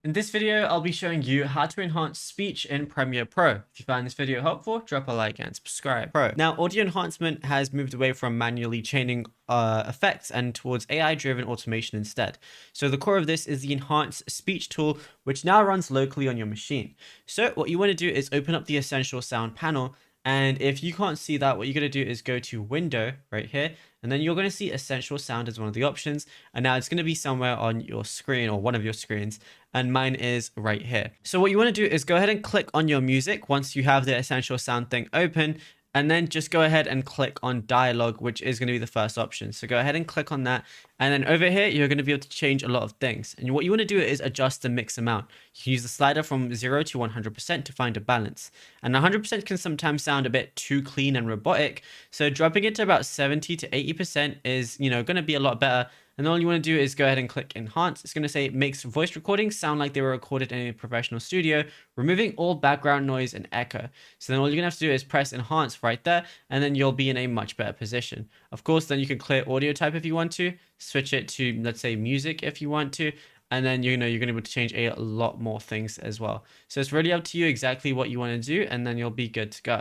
In this video, I'll be showing you how to enhance speech in Premiere Pro. If you find this video helpful, drop a like and subscribe. Now, audio enhancement has moved away from manually chaining effects and towards AI-driven automation instead. So the core of this is the Enhance Speech tool, which now runs locally on your machine. So what you want to do is open up the Essential Sound panel. And if you can't see that, what you're going to do is go to Window right here, and then you're going to see Essential Sound as one of the options. And now it's going to be somewhere on your screen or one of your screens, and mine is right here. So what you want to do is go ahead and click on your music once you have the Essential Sound thing open, and then just go ahead and click on dialogue, which is going to be the first option. So go ahead and click on that. And then over here, you're going to be able to change a lot of things. And what you want to do is adjust the mix amount. You can use the slider from 0 to 100% to find a balance. And 100% can sometimes sound a bit too clean and robotic. So dropping it to about 70 to 80% is, going to be a lot better. And all you want to do is go ahead and click enhance. It's going to say it makes voice recordings sound like they were recorded in a professional studio, removing all background noise and echo. So then all you're going to have to do is press enhance right there, and then you'll be in a much better position. Of course, then you can clear audio type if you want to, switch it to, let's say, music if you want to, and then you're going to be able to change a lot more things as well. So it's really up to you exactly what you want to do, and then you'll be good to go.